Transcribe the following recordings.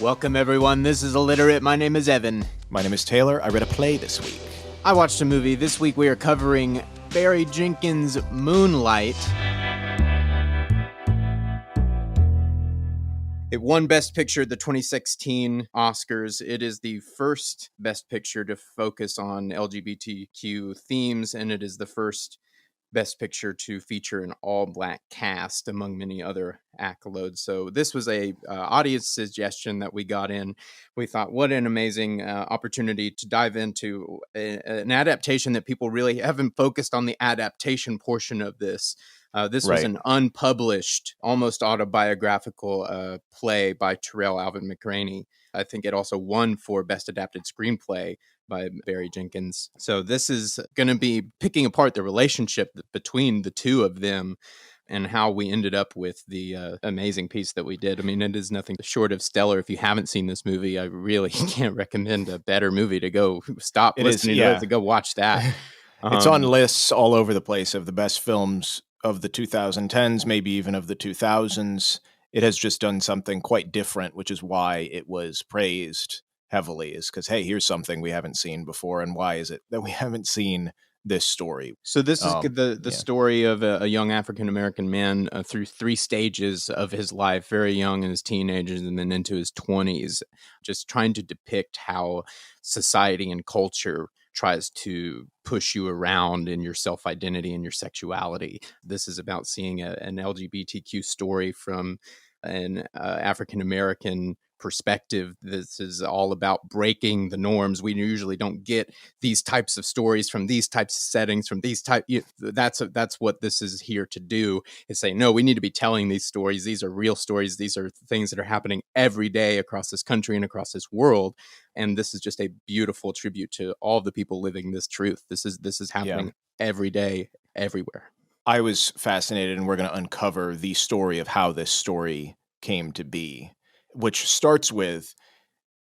Welcome, everyone. This is Illiterate. My name is Evan. My name is Taylor. I read a play this week. I watched a movie. This week we are covering Barry Jenkins' Moonlight. It won Best Picture at the 2016 Oscars. It is the first Best Picture to focus on LGBTQ themes, and it is the first Best Picture to feature an all-black cast, among many other accolades. So this was a audience suggestion that we got in. We thought, what an amazing opportunity to dive into an adaptation that people really haven't focused on the adaptation portion of this. This was an unpublished, almost autobiographical play by Tarell Alvin McCraney. I think it also won for Best Adapted Screenplay by Barry Jenkins. So this is going to be picking apart the relationship between the two of them and how we ended up with the amazing piece that we did. I mean, it is nothing short of stellar. If you haven't seen this movie, I really can't recommend a better movie to go stop listening to it to go watch that. It's on lists all over the place of the best films of the 2010s, maybe even of the 2000s. It has just done something quite different, which is why it was praised heavily, is because, hey, here's something we haven't seen before. And why is it that we haven't seen this story? So this is the story of a young African-American man through three stages of his life, very young in his teenagers and then into his 20s, just trying to depict how society and culture tries to push you around in your self-identity and your sexuality. This is about seeing an LGBTQ story from an African-American perspective. This is all about breaking the norms. We usually don't get these types of stories from these types of settings, from these type. That's what this is here to do, is say, no, we need to be telling these stories. These are real stories. These are things that are happening every day across this country and across this world. And this is just a beautiful tribute to all of the people living this truth. This is happening every day, everywhere. I was fascinated, and we're going to uncover the story of how this story came to be, which starts with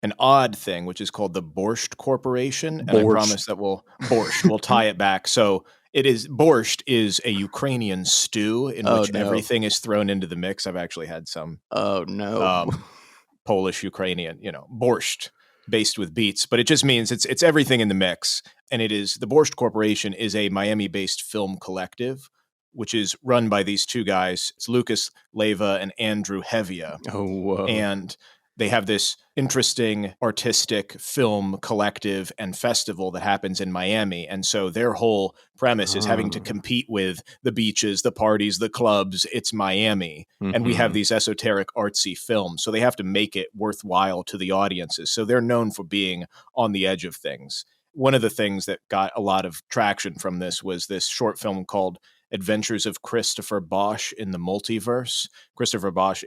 an odd thing, which is called the Borscht Corporation. And I promise that we'll tie it back. So Borscht is a Ukrainian stew in which everything is thrown into the mix. I've actually had some Polish, Ukrainian, borscht based with beets, but it just means it's everything in the mix. And it is, the Borscht Corporation is a Miami-based film collective, which is run by these two guys. It's Lucas Leva and Andrew Hevia. Oh, whoa. And they have this interesting artistic film collective and festival that happens in Miami. And so their whole premise is having to compete with the beaches, the parties, the clubs. It's Miami. Mm-hmm. And we have these esoteric artsy films. So they have to make it worthwhile to the audiences. So they're known for being on the edge of things. One of the things that got a lot of traction from this was this short film called Adventures of Christopher Bosh in the Multiverse. Christopher Bosh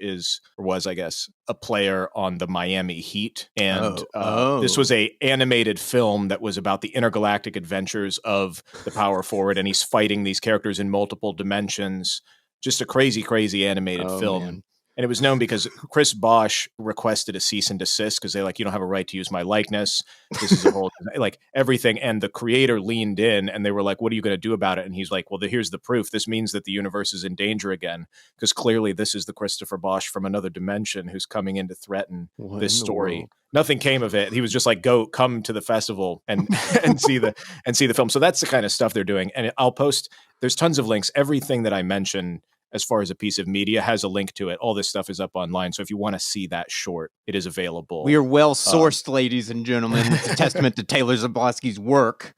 was, I guess, a player on the Miami Heat. And this was a animated film that was about the intergalactic adventures of the power forward. And he's fighting these characters in multiple dimensions. Just a crazy, crazy animated film. Man. And it was known because Chris Bosh requested a cease and desist because they're like, you don't have a right to use my likeness. This is a whole, everything. And the creator leaned in and they were like, what are you going to do about it? And he's like, well, here's the proof. This means that the universe is in danger again, because clearly this is the Christopher Bosh from another dimension who's coming in to threaten this story. Nothing came of it. He was just like, come to the festival and see the film. So that's the kind of stuff they're doing. And I'll post, there's tons of links. Everything that I mention as far as a piece of media has a link to it. All this stuff is up online. So if you want to see that short, it is available. We are well sourced, ladies and gentlemen. It's a testament to Taylor Zabloski's work.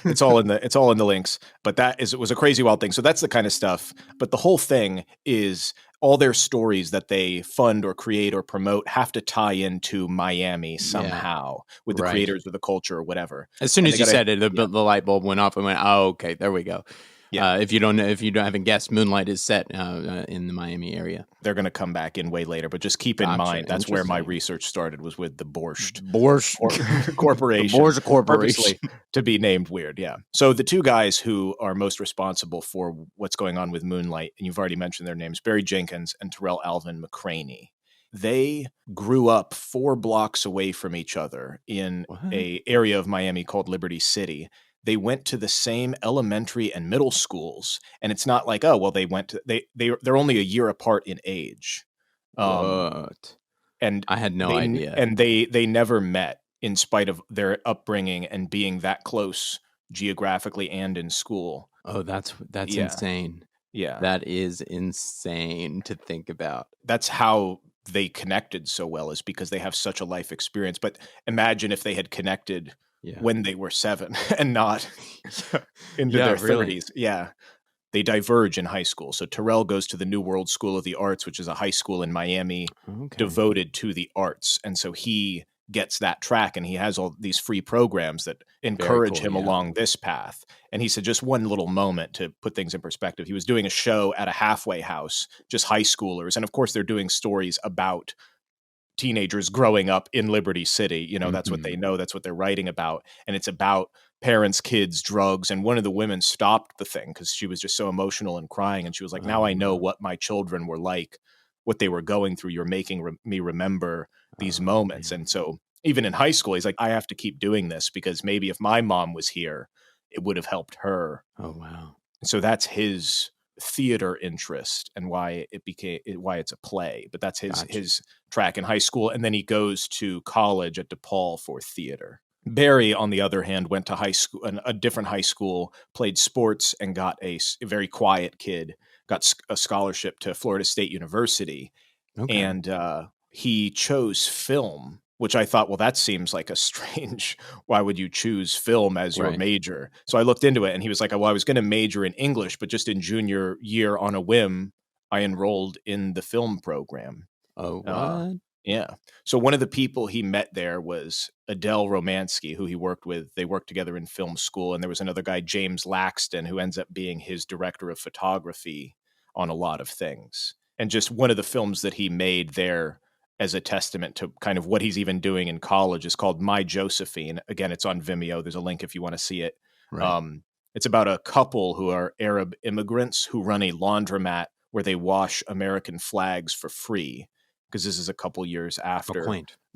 It's all in the links. But it was a crazy wild thing. So that's the kind of stuff. But the whole thing is all their stories that they fund or create or promote have to tie into Miami somehow with the creators or the culture or whatever. As soon as you said it, the light bulb went off and went, oh, okay, there we go. Yeah. If you haven't guessed, Moonlight is set in the Miami area. They're going to come back in way later, but just keep in mind that's where my research started, was with the Borscht Corporation. The Borscht Purposely Corporation, to be named weird. Yeah. So the two guys who are most responsible for what's going on with Moonlight, and you've already mentioned their names, Barry Jenkins and Tarell Alvin McCraney. They grew up 4 blocks away from each other in an area of Miami called Liberty City. They went to the same elementary and middle schools, and it's not like, they're only a year apart in age. What? And I had no idea. they never met in spite of their upbringing and being that close geographically and in school. Oh, that's Yeah. insane. Yeah. That is insane to think about. That's how they connected so well, is because they have such a life experience. But imagine if they had connected when they were 7 and not into their 30s. Yeah. They diverge in high school. So Tarell goes to the New World School of the Arts, which is a high school in Miami devoted to the arts. And so he gets that track, and he has all these free programs that encourage him along this path. And he said, just one little moment to put things in perspective. He was doing a show at a halfway house, just high schoolers. And of course, they're doing stories about teenagers growing up in Liberty City. You know, that's what they know. That's what they're writing about. And it's about parents, kids, drugs. And one of the women stopped the thing because she was just so emotional and crying. And she was like, now I know what my children were like, what they were going through. You're making me remember these moments. And so even in high school, he's like, I have to keep doing this because maybe if my mom was here, it would have helped her. Oh, wow. So that's his theater interest and why it's a play. But that's his track in high school. And then he goes to college at DePaul for theater. Barry, on the other hand, went to high school, a different high school, played sports, and got a very quiet kid, got a scholarship to Florida State University. Okay. And he chose film, which I thought, well, that seems like a strange, why would you choose film as your major? So I looked into it, and he was like, well, I was going to major in English, but just in junior year on a whim, I enrolled in the film program. Oh, what? Yeah. So one of the people he met there was Adele Romansky, who he worked with. They worked together in film school. And there was another guy, James Laxton, who ends up being his director of photography on a lot of things. And just one of the films that he made there as a testament to kind of what he's even doing in college is called My Josephine. Again, it's on Vimeo. There's a link if you want to see it. Right. It's about a couple who are Arab immigrants who run a laundromat where they wash American flags for free, because this is a couple years after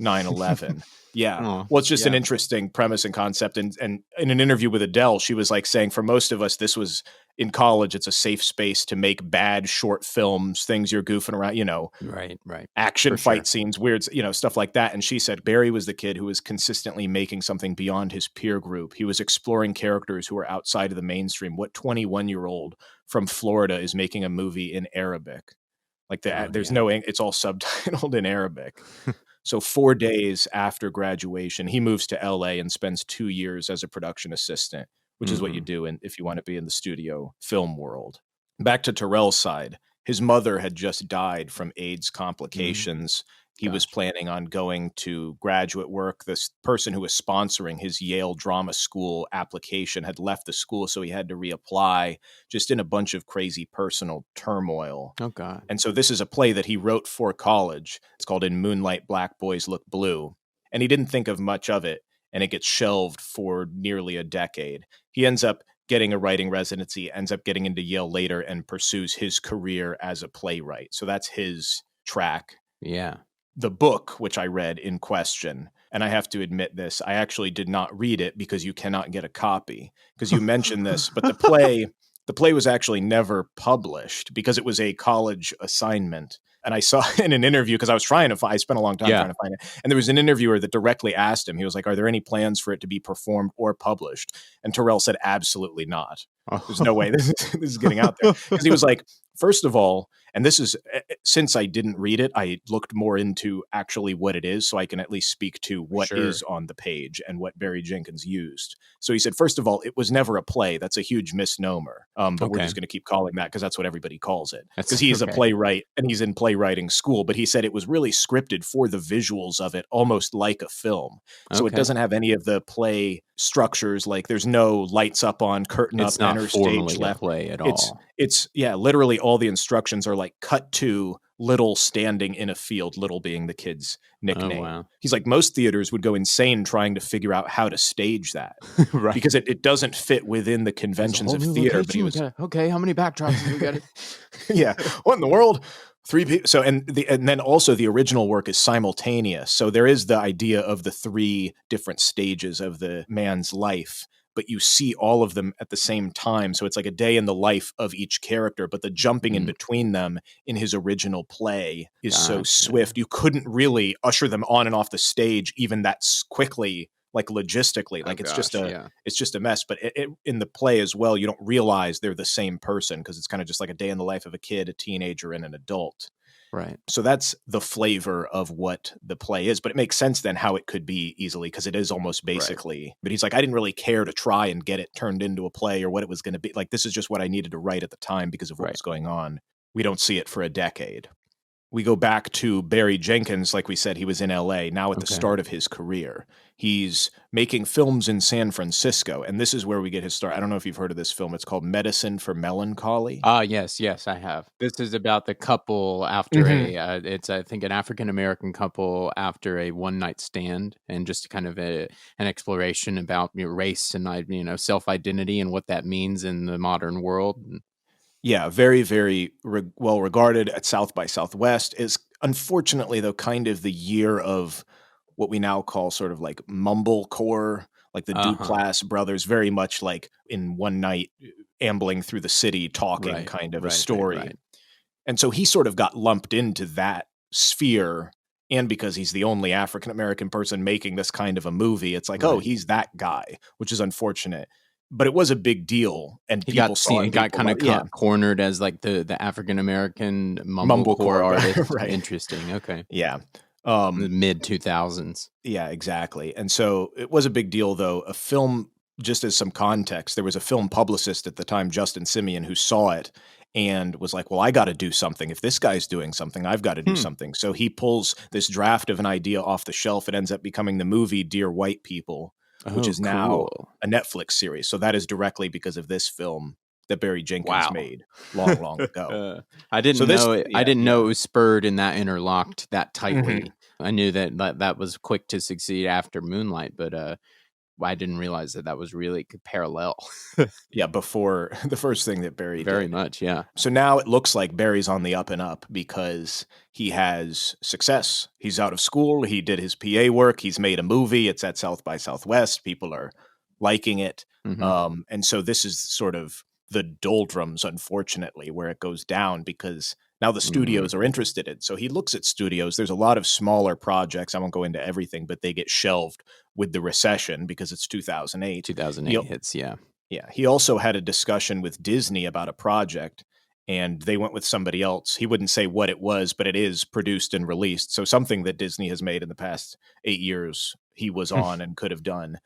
9/11. Yeah. Well, it's just an interesting premise and concept. And in an interview with Adele, she was like saying, for most of us, this was in college, it's a safe space to make bad short films, things you're goofing around, you know, right. Action fight scenes, weird, you know, stuff like that. And she said Barry was the kid who was consistently making something beyond his peer group. He was exploring characters who were outside of the mainstream. What 21-year-old from Florida is making a movie in Arabic? Like there's no, it's all subtitled in Arabic. So 4 days after graduation, he moves to LA and spends 2 years as a production assistant, which is what you do if you want to be in the studio film world. Back to Tarell's side, his mother had just died from AIDS complications. He was planning on going to graduate work. This person who was sponsoring his Yale Drama School application had left the school, so he had to reapply, just in a bunch of crazy personal turmoil. Oh, God. And so this is a play that he wrote for college. It's called In Moonlight, Black Boys Look Blue. And he didn't think of much of it, and it gets shelved for nearly a decade. He ends up getting a writing residency, ends up getting into Yale later, and pursues his career as a playwright. So that's his track. Yeah. The book, which I read in question, and I have to admit this, I actually did not read it because you cannot get a copy, because you mentioned this, but the play was actually never published because it was a college assignment. And I saw in an interview, because I was I spent a long time trying to find it. And there was an interviewer that directly asked him, he was like, are there any plans for it to be performed or published? And Tarell said, absolutely not. There's no way this is getting out there. Because he was like, first of all, and this is, since I didn't read it, I looked more into actually what it is, so I can at least speak to what is on the page and what Barry Jenkins used. So he said, first of all, it was never a play. That's a huge misnomer. But we're just going to keep calling that because that's what everybody calls it. Because he's a playwright and he's in playwriting school. But he said it was really scripted for the visuals of it, almost like a film. So it doesn't have any of the play structures, like there's no lights up on, curtain up, enter stage left. Play at all. It's literally all the instructions are like cut to Little standing in a field, Little being the kid's nickname. Oh, wow. He's like, most theaters would go insane trying to figure out how to stage that. Right. Because it doesn't fit within the conventions of theater. But he was, okay, how many backdrops have we got? Yeah. What in the world? 3 people. So, and then also the original work is simultaneous. So there is the idea of the 3 different stages of the man's life. but you see all of them at the same time. So it's like a day in the life of each character, but the jumping in between them in his original play is so swift. You couldn't really usher them on and off the stage even that quickly, like logistically. Like it's just a mess. But in the play as well, you don't realize they're the same person because it's kind of just like a day in the life of a kid, a teenager, and an adult. Right. So that's the flavor of what the play is. But it makes sense then how it could be easily, because it is almost basically. Right. But he's like, I didn't really care to try and get it turned into a play or what it was going to be. Like, this is just what I needed to write at the time because of what was going on. We don't see it for a decade. We go back to Barry Jenkins. Like we said, he was in LA, now at the start of his career. He's making films in San Francisco, and this is where we get his start. I don't know if you've heard of this film. It's called Medicine for Melancholy. Yes, I have. This is about the couple after it's, I think, an African-American couple after a one-night stand, and just kind of an exploration about race and, self-identity and what that means in the modern world. Yeah, very, very well regarded at South by Southwest. Is unfortunately, though, kind of the year of what we now call sort of like mumblecore, like the Duplass brothers, very much like in one night ambling through the city talking kind of a story. Right. And so he sort of got lumped into that sphere. And because he's the only African-American person making this kind of a movie, it's like, oh, he's that guy, which is unfortunate. But it was a big deal, and he got kind of cornered as like the African American mumblecore artist. Right. Interesting. Okay. Yeah. Mid 2000s. Yeah, exactly. And so it was a big deal, though. A film, just as some context, there was a film publicist at the time, Justin Simeon, who saw it and was like, well, I got to do something. If this guy's doing something, I've got to do something. So he pulls this draft of an idea off the shelf. It ends up becoming the movie Dear White People, which is now a Netflix series. So that is directly because of this film that Barry Jenkins made long ago. I didn't know it. I didn't know it was spurred and that interlocked that tightly. I knew that was quick to succeed after Moonlight, but I didn't realize that was really parallel. Before the first thing that Barry Very did. much, yeah. So now it looks like Barry's on the up and up because he has success. He's out of school. He did his PA work. He's made a movie. It's at South by Southwest. People are liking it. And so this is sort of the doldrums, unfortunately, where it goes down because now the studios are interested in. So he looks at studios. There's a lot of smaller projects. I won't go into everything, but they get shelved with the recession because it's 2008. 2008 hits, yeah. Yeah. He also had a discussion with Disney about a project, and they went with somebody else. He wouldn't say what it was, but it is produced and released. So something that Disney has made in the past 8 years, he was on and could have done.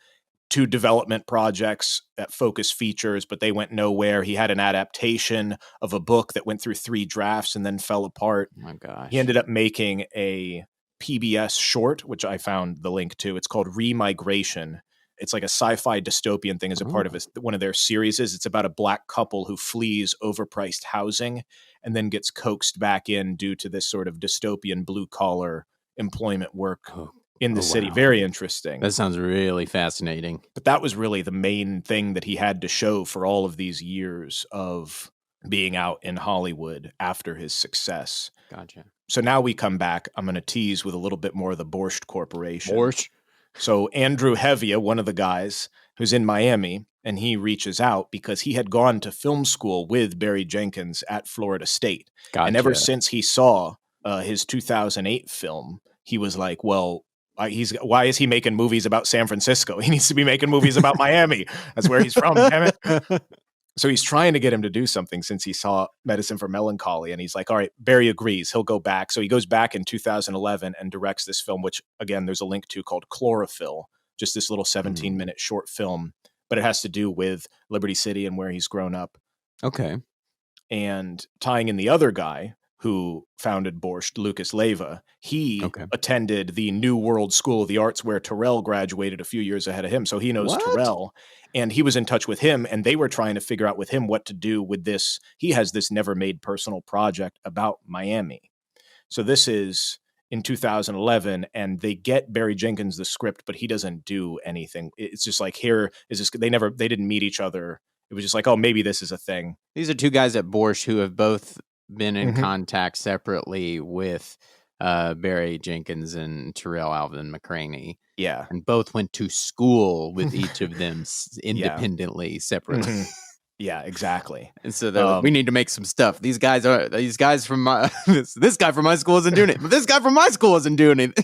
2 development projects that focus features, but they went nowhere. He had an adaptation of a book that went through 3 drafts and then fell apart. Oh my gosh. He ended up making a PBS short, which I found the link to. It's called Remigration. It's like a sci-fi dystopian thing as a part of one of their series. It's about a black couple who flees overpriced housing and then gets coaxed back in due to this sort of dystopian blue-collar employment work in the city. Wow. Very interesting. That sounds really fascinating. But that was really the main thing that he had to show for all of these years of being out in Hollywood after his success. Gotcha. So now we come back. I'm going to tease with a little bit more of the Borscht Corporation. Borscht. So Andrew Hevia, one of the guys who's in Miami, and he reaches out because he had gone to film school with Barry Jenkins at Florida State. Gotcha. And ever since he saw his 2008 film, he was like, well, why is he making movies about San Francisco? He needs to be making movies about Miami. That's where he's from, damn it. So he's trying to get him to do something since he saw Medicine for Melancholy. And he's like, all right, Barry agrees. He'll go back. So he goes back in 2011 and directs this film, which, again, there's a link to, called Chlorophyl, just this little 17-minute short film. But it has to do with Liberty City and where he's grown up. Okay. And tying in the other guy who founded Borscht, Lucas Leyva, he attended the New World School of the Arts where Tarell graduated a few years ahead of him. So he knows Tarell, and he was in touch with him, and they were trying to figure out with him what to do with this. He has this never-made personal project about Miami. So this is in 2011, and they get Barry Jenkins the script, but he doesn't do anything. It's just like, here is this. They didn't meet each other. It was just like, oh, maybe this is a thing. These are 2 guys at Borscht who have both been in contact separately with Barry Jenkins and Tarell Alvin McCraney. Yeah. And both went to school with each of them independently, separately. Mm-hmm. Yeah, exactly. And so they're like, we need to make some stuff. These guys from my this guy from my school isn't doing it, but this guy from my school isn't doing it.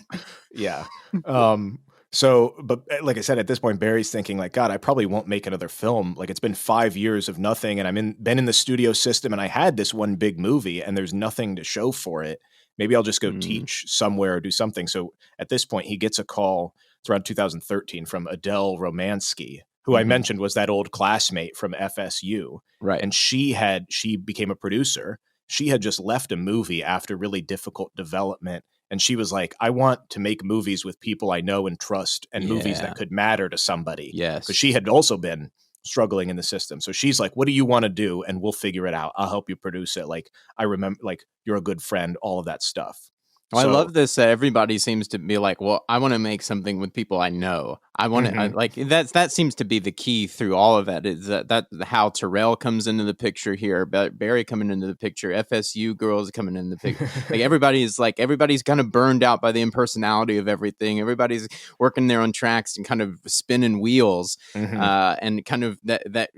Yeah. But like I said, at this point, Barry's thinking like, God, I probably won't make another film. Like, it's been 5 years of nothing, and been in the studio system, and I had this one big movie, and there's nothing to show for it. Maybe I'll just go teach somewhere or do something. So at this point, he gets a call. It's around 2013 from Adele Romansky, who I mentioned was that old classmate from FSU. Right. And she became a producer. She had just left a movie after really difficult development. And she was like, I want to make movies with people I know and trust, and movies that could matter to somebody. Yes. Because she had also been struggling in the system. So she's like, what do you want to do? And we'll figure it out. I'll help you produce it. Like, I remember, like, you're a good friend, all of that stuff. Well, I love this. Everybody seems to be like, well, I want to make something with people I know. I want to like that seems to be the key through all of that. Is that how Tarell comes into the picture here, Barry coming into the picture, FSU girls coming into the picture. everybody's kind of burned out by the impersonality of everything. Everybody's working their own tracks and kind of spinning wheels, and kind of that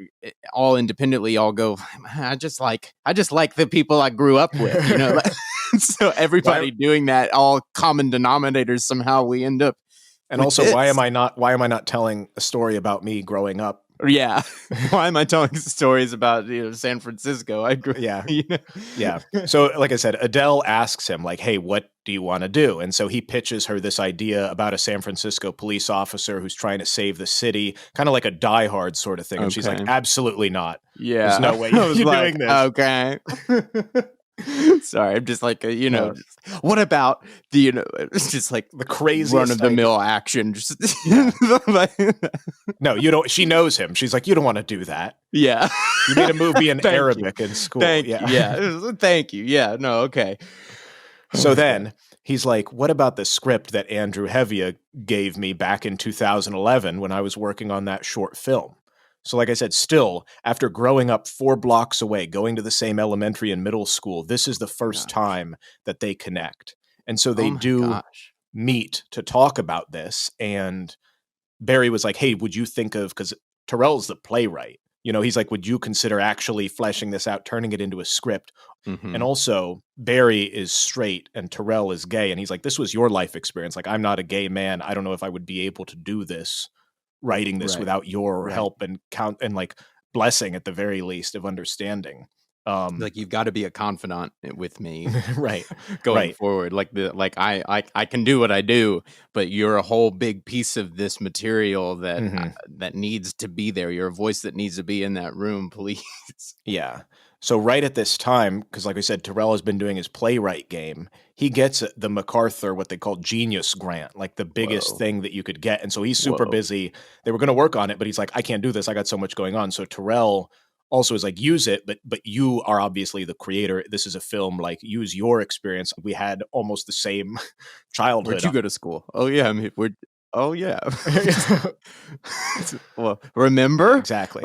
all independently all go. I just like the people I grew up with, you know. So everybody doing that, all common denominators, somehow we end up. And also, why am I not telling a story about me growing up? Yeah. Why am I telling stories about San Francisco? Yeah. Yeah. So like I said, Adele asks him like, hey, what do you want to do? And so he pitches her this idea about a San Francisco police officer who's trying to save the city, kind of like a Die Hard sort of thing. And she's like, absolutely not. Yeah. There's no way you're doing this. Okay. Sorry, I'm just like what about the it's just like the craziest run of the mill action. Just No, you don't. She knows him. She's like, you don't want to do that. Yeah, you made a movie in Arabic in school. Thank you. Yeah, thank you. Yeah, no, okay. So then he's like, what about the script that Andrew Hevia gave me back in 2011 when I was working on that short film? So like I said, still, after growing up 4 blocks away, going to the same elementary and middle school, this is the first time that they connect. And so they meet to talk about this. And Barry was like, hey, would you think of, because Tarell's the playwright, he's like, would you consider actually fleshing this out, turning it into a script? And also, Barry is straight and Tarell is gay. And he's like, this was your life experience. Like, I'm not a gay man. I don't know if I would be able to do this. Writing this without your help and count and like blessing at the very least of understanding. Like you've got to be a confidant with me, right? Going forward, I can do what I do, but you're a whole big piece of this material that needs to be there. You're a voice that needs to be in that room, please. Yeah. So right at this time, because like I said, Tarell has been doing his playwright game. He gets the MacArthur, what they call Genius Grant, like the biggest thing that you could get. And so he's super busy. They were going to work on it, but he's like, I can't do this. I got so much going on. So Tarell also is like, use it, but you are obviously the creator. This is a film, like use your experience. We had almost the same childhood. Where'd you go to school? Oh yeah, oh yeah. Well, remember? Exactly.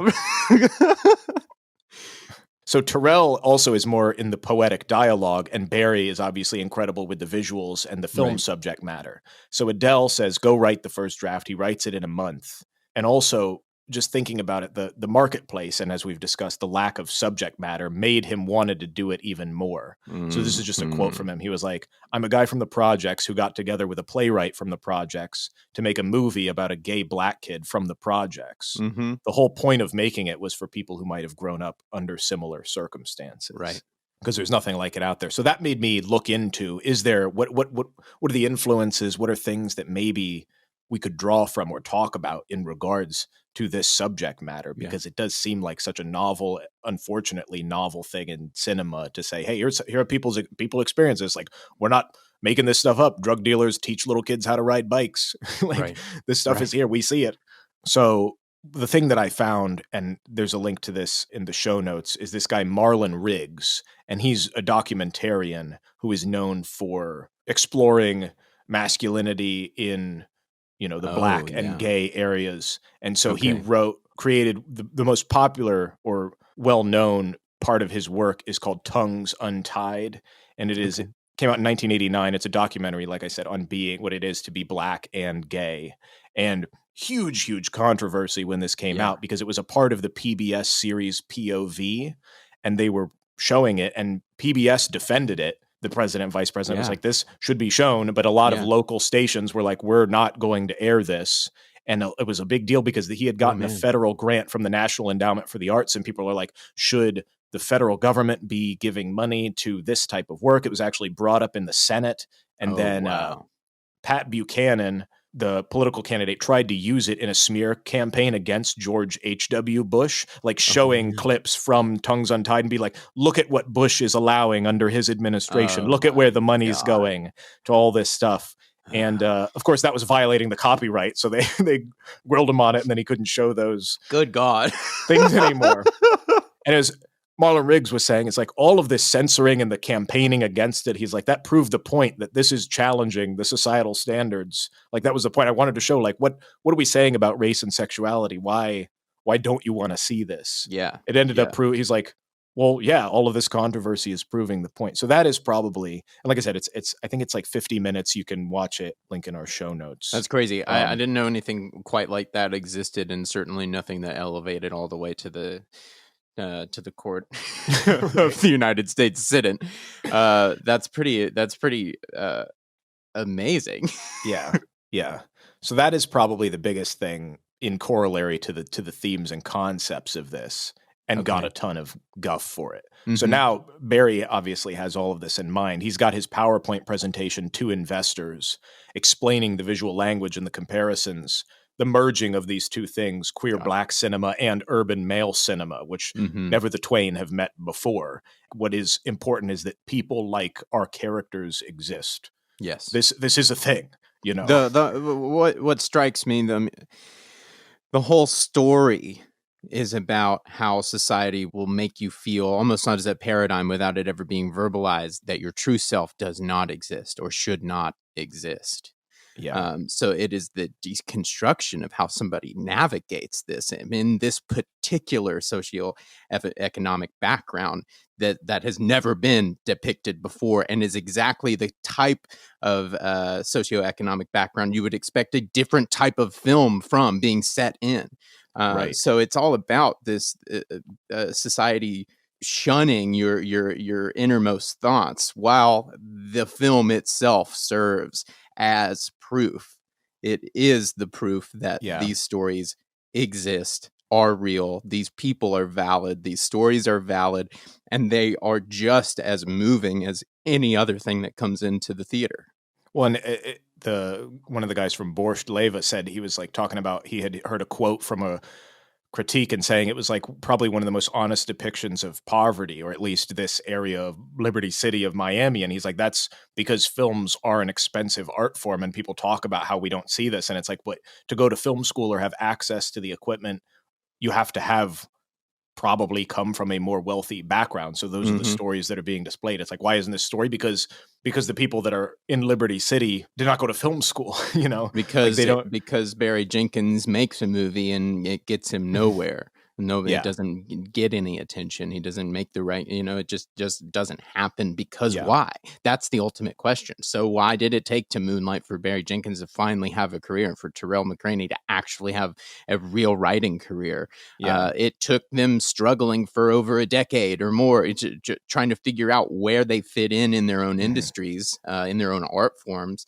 So Tarell also is more in the poetic dialogue, and Barry is obviously incredible with the visuals and the film subject matter. So Adele says, go write the first draft. He writes it in a month. And also, just thinking about it, the marketplace, and as we've discussed, the lack of subject matter made him wanted to do it even more. So this is just a quote from him. He was like, I'm a guy from the projects who got together with a playwright from the projects to make a movie about a gay black kid from the projects. The whole point of making it was for people who might have grown up under similar circumstances. Right. Because there's nothing like it out there. So that made me look into, is there, what are the influences? What are things that maybe we could draw from or talk about in regards to this subject matter? Because it does seem like such a novel, unfortunately novel thing in cinema to say, hey, here are people experiences. Like, we're not making this stuff up. Drug dealers teach little kids how to ride bikes. This stuff is here. We see it. So the thing that I found, and there's a link to this in the show notes, is this guy Marlon Riggs, and he's a documentarian who is known for exploring masculinity in the black and gay areas. And so he created the most popular or well-known part of his work is called Tongues Untied. And it is came out in 1989. It's a documentary, like I said, on being what it is to be Black and gay. And huge controversy when this came out because it was a part of the PBS series POV, and they were showing it, and PBS defended it. The president, vice president was like, this should be shown, but a lot of local stations were like, we're not going to air this. And it was a big deal because he had gotten a federal grant from the National Endowment for the Arts, and people are like, should the federal government be giving money to this type of work? It was actually brought up in the Senate, and Pat Buchanan, the political candidate, tried to use it in a smear campaign against George H.W. Bush, like showing clips from Tongues Untied and be like, look at what Bush is allowing under his administration. Look at where the money's going to all this stuff. And of course, that was violating the copyright. So they grilled him on it, and then he couldn't show those good God things anymore. And as Marlon Riggs was saying, it's like all of this censoring and the campaigning against it. He's like, that proved the point that this is challenging the societal standards. Like, that was the point I wanted to show. Like, what are we saying about race and sexuality? Why don't you want to see this? Yeah. It ended up he's like, well, yeah, all of this controversy is proving the point. So that is probably, and like I said, it's I think it's like 50 minutes. You can watch it. Link in our show notes. That's crazy. I didn't know anything quite like that existed, and certainly nothing that elevated all the way to the court of the United States Senate. That's pretty amazing. Yeah. So that is probably the biggest thing in corollary to the themes and concepts of this, and got a ton of guff for it. Mm-hmm. So now Barry obviously has all of this in mind. He's got his PowerPoint presentation to investors explaining the visual language and the comparisons, the merging of these two things, queer Black cinema and urban male cinema, which never the twain have met before. What is important is that people like our characters exist. Yes. This is a thing, you know. What strikes me, the whole story is about how society will make you feel, almost not as a paradigm without it ever being verbalized, that your true self does not exist or should not exist. Yeah. So it is the deconstruction of how somebody navigates this in this particular socio-economic background that has never been depicted before, and is exactly the type of socioeconomic background you would expect a different type of film from being set in. Right. So it's all about this society shunning your innermost thoughts, while the film itself serves as proof. It is the proof that these stories exist, are real. These people are valid. These stories are valid, and they are just as moving as any other thing that comes into the theater. Well, and one of the guys from Borscht Leva said, he was like talking about, he had heard a quote from a critique and saying it was like probably one of the most honest depictions of poverty, or at least this area of Liberty City of Miami. And he's like, that's because films are an expensive art form, and people talk about how we don't see this. And it's like, what, to go to film school or have access to the equipment, you have to have probably come from a more wealthy background. So those are the stories that are being displayed. It's like, why isn't this story? Because the people that are in Liberty City did not go to film school, you know, because they don't, because Barry Jenkins makes a movie and it gets him nowhere. It doesn't get any attention. He doesn't make the right, it just doesn't happen because why? That's the ultimate question. So why did it take to Moonlight for Barry Jenkins to finally have a career, and for Tarell McCraney to actually have a real writing career? It took them struggling for over a decade or more, trying to figure out where they fit in their own industries, in their own art forms.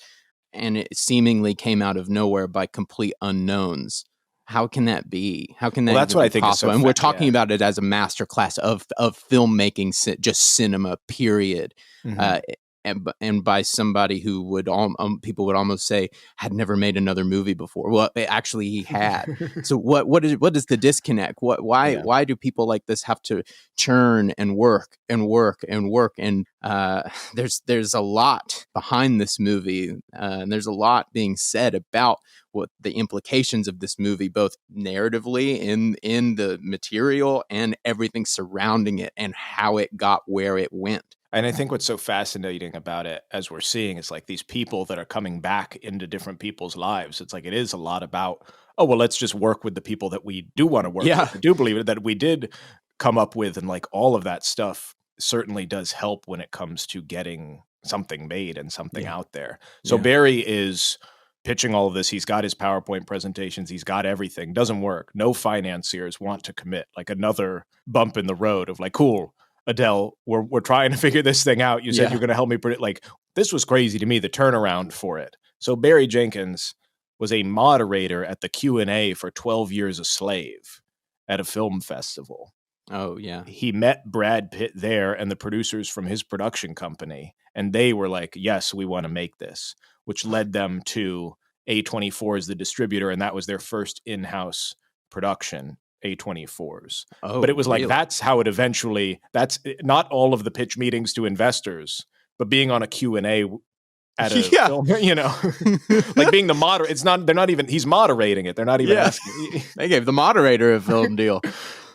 And it seemingly came out of nowhere by complete unknowns. How can that be? How can that? Well, that's what I think. Possible? And we're talking about it as a masterclass of filmmaking, just cinema, period. And by somebody who would people would almost say had never made another movie before. Well, actually, he had. So what is the disconnect? Why do people like this have to churn and work and work and work? And there's a lot behind this movie, and there's a lot being said about what the implications of this movie, both narratively in the material and everything surrounding it, and how it got where it went. And I think what's so fascinating about it, as we're seeing, is like these people that are coming back into different people's lives. It's like, it is a lot about, oh, well, let's just work with the people that we do want to work with. We do believe it, that we did come up with, and like all of that stuff certainly does help when it comes to getting something made and something Yeah. out there. So Yeah. Barry is pitching all of this. He's got his PowerPoint presentations. He's got everything. Doesn't work. No financiers want to commit. Like another bump in the road of like, cool, Adele, we're trying to figure this thing out. You said you're going to help me predict. Like, this was crazy to me, the turnaround for it. So Barry Jenkins was a moderator at the Q&A for 12 Years a Slave at a film festival. Oh, yeah. He met Brad Pitt there and the producers from his production company, and they were like, yes, we want to make this, which led them to A24 as the distributor, and that was their first in-house production, A24's. Oh, but it was really? like, that's how it eventually, that's not all of the pitch meetings to investors, but being on a Q&A at a film, you know, like being the moderator. It's not, they're not even, he's moderating it. They're not even asking. They gave the moderator a film deal.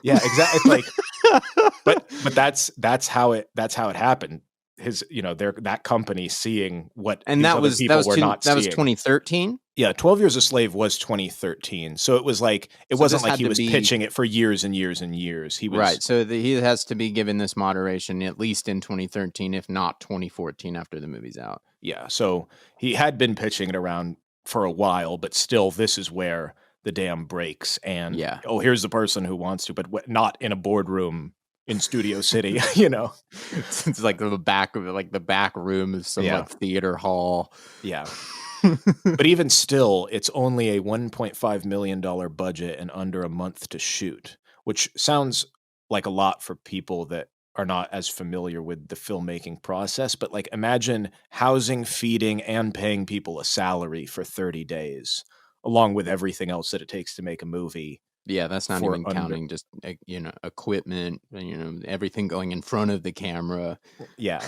Yeah, exactly. It's like, but that's how it happened. His, you know, that company seeing what and that was people were not seeing. That was 2013. Yeah, 12 Years a Slave was 2013. So it was like, it wasn't like he was pitching it for years and years and years. He was right. So he has to be given this moderation at least in 2013, if not 2014, after the movie's out. Yeah. So he had been pitching it around for a while, but still, this is where the dam breaks. And oh, here's the person who wants to, but not in a boardroom in Studio City. You know, it's like the back room of some like theater hall. Yeah. But even still, it's only a $1.5 million budget and under a month to shoot, which sounds like a lot for people that are not as familiar with the filmmaking process. But like, imagine housing, feeding, and paying people a salary for 30 days, along with everything else that it takes to make a movie. Yeah, that's not even counting just, you know, equipment, you know, everything going in front of the camera. Yeah.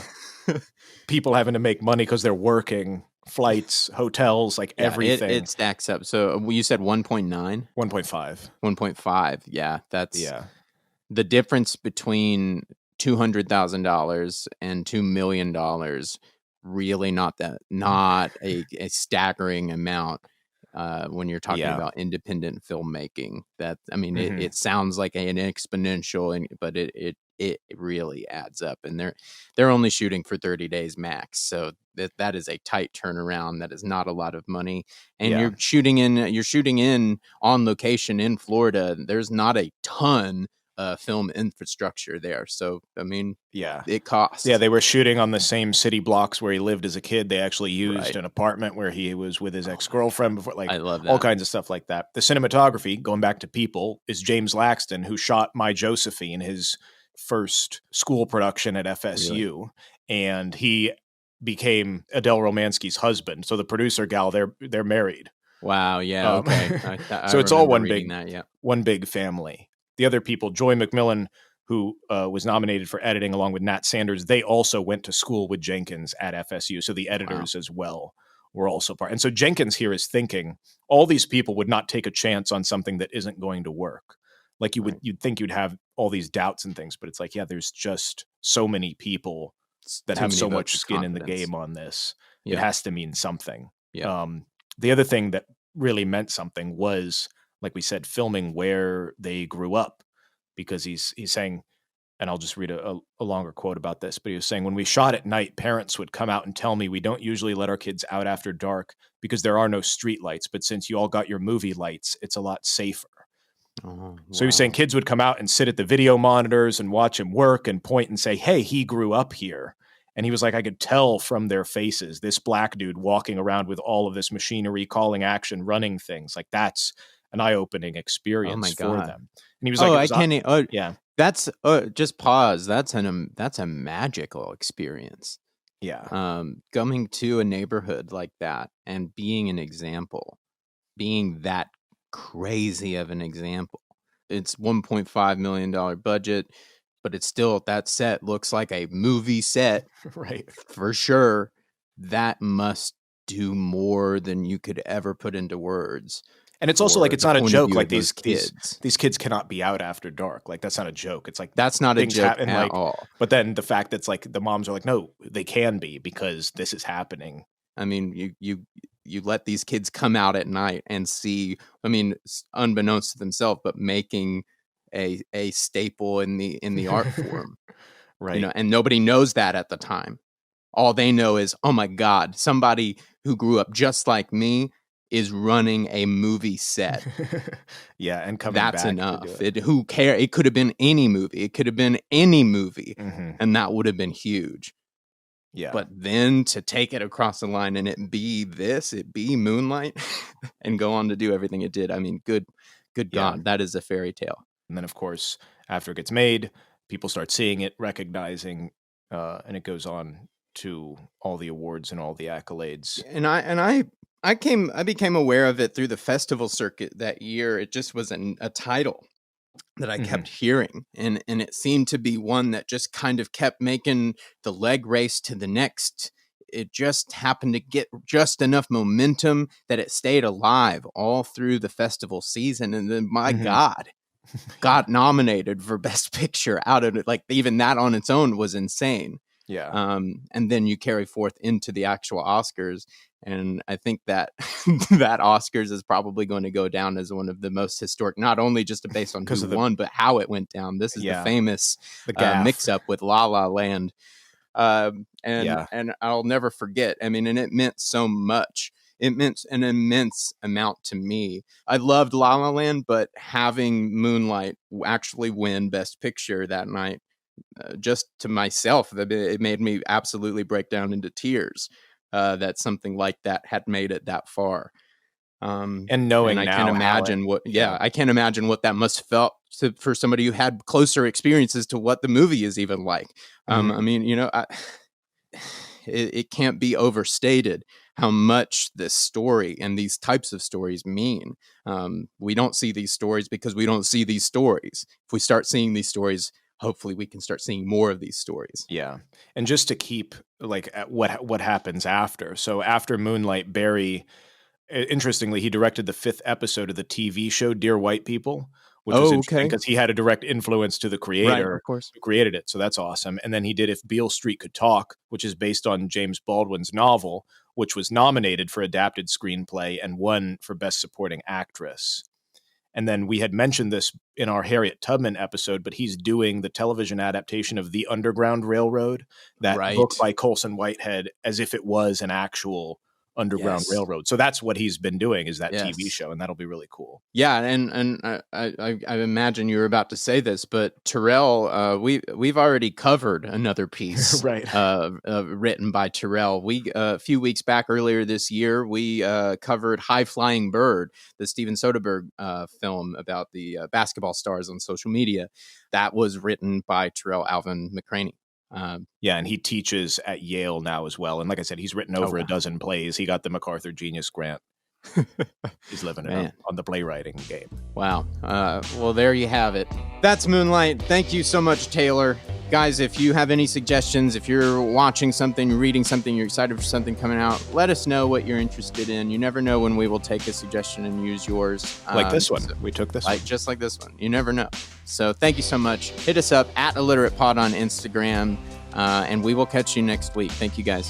People having to make money because they're working. Flights, hotels, like everything. It stacks up. So you said 1.9? 1.5. 1.5. Yeah, that's the difference between $200,000 and $2 million. Really not a staggering amount when you're talking about independent filmmaking. That, I mean, it sounds like an exponential, but it really adds up, and they're only shooting for 30 days max. So that is a tight turnaround. That is not a lot of money. And you're shooting in on location in Florida. There's not a ton film infrastructure there. So, I mean, it costs. Yeah, they were shooting on the same city blocks where he lived as a kid. They actually used an apartment where he was with his ex-girlfriend before, like, I love that. All kinds of stuff like that. The cinematography, going back to People, is James Laxton, who shot My Josephine, his first school production at FSU. Really? And he became Adele Romansky's husband. So the producer gal, they're married. Wow. Yeah. Okay. So it's all one big family. The other people, Joy McMillan, who was nominated for editing along with Nat Sanders, they also went to school with Jenkins at FSU. So the editors as well were also part. And so Jenkins here is thinking all these people would not take a chance on something that isn't going to work. Like you'd think you'd have all these doubts and things, but it's like, there's just so many people that have so much skin in the game on this. It has to mean something. The other thing that really meant something was, like we said, filming where they grew up, because he's saying, and I'll just read a longer quote about this, but he was saying, when we shot at night, parents would come out and tell me we don't usually let our kids out after dark because there are no street lights, but since you all got your movie lights, it's a lot safer. So he was saying kids would come out and sit at the video monitors and watch him work and point and say, hey, he grew up here. And he was like, I could tell from their faces, this black dude walking around with all of this machinery, calling action, running things. Like, that's an eye-opening experience for them. And he was like, that's just pause. That's a magical experience. Yeah. Coming to a neighborhood like that and being an example, being that crazy of an example. It's $1.5 million budget, but it's still, that set looks like a movie set. Right. For sure. That must do more than you could ever put into words. And it's also like, it's not a joke. Like these kids cannot be out after dark. Like, that's not a joke. It's like, that's not a joke at all. But then the fact that's like, the moms are like, no, they can be, because this is happening. I mean, you let these kids come out at night and see, I mean, unbeknownst to themselves, but making a staple in the art form. Right. You know, and nobody knows that at the time. all they know is, oh my God, somebody who grew up just like me is running a movie set. Yeah, and coming That's back enough. to do it. Who cares? It could have been any movie. It could have been any movie, Mhm. and that would have been huge. Yeah. But then to take it across the line and it be Moonlight, and go on to do everything it did. I mean, good Yeah. God, that is a fairy tale. And then, of course, after it gets made, people start seeing it, recognizing, and it goes on to all the awards and all the accolades. And I became aware of it through the festival circuit that year. It just was a title that I kept hearing, and it seemed to be one that just kind of kept making the leg race to the next. It just happened to get just enough momentum that it stayed alive all through the festival season. And then, my God, got nominated for Best Picture out of it. Like, even that on its own was insane. Yeah. And then you carry forth into the actual Oscars. And I think that that Oscars is probably going to go down as one of the most historic, not only just based on who won, but how it went down. This is the famous mix-up with La La Land. And I'll never forget. I mean, and it meant so much. It meant an immense amount to me. I loved La La Land, but having Moonlight actually win Best Picture that night, just to myself, it made me absolutely break down into tears. That something like that had made it that far. And knowing, and I now can't imagine I can't imagine what that must felt for somebody who had closer experiences to what the movie is even like. I mean, it can't be overstated how much this story and these types of stories mean. We don't see these stories because we don't see these stories. If we start seeing these stories, hopefully we can start seeing more of these stories. Yeah. And just to keep like what happens after. So after Moonlight, Barry, interestingly, he directed the 5th episode of the TV show Dear White People, which was interesting because he had a direct influence to the creator of course, who created it. So that's awesome. And then he did If Beale Street Could Talk, which is based on James Baldwin's novel, which was nominated for adapted screenplay and won for Best Supporting Actress. And then we had mentioned this in our Harriet Tubman episode, but he's doing the television adaptation of The Underground Railroad, that book by Colson Whitehead, as if it was an actual Underground Railroad. So that's what he's been doing, is that TV show, and that'll be really cool. Yeah, and I imagine you were about to say this, but Tarell, we've already covered another piece written by Tarell. We a few weeks back earlier this year, we covered High Flying Bird, the Steven Soderbergh film about the basketball stars on social media. That was written by Tarell Alvin McCraney. And he teaches at Yale now as well. And like I said, he's written over a dozen plays. He got the MacArthur Genius Grant. He's living it up on the playwriting game. Wow. Well, there you have it. That's Moonlight. Thank you so much, Taylor. Guys, if you have any suggestions, if you're watching something, reading something, you're excited for something coming out, let us know what you're interested in. You never know when we will take a suggestion and use yours. Like this one. We took this one. Just like this one. You never know. So thank you so much. Hit us up at IlliteratePod on Instagram, and we will catch you next week. Thank you, guys.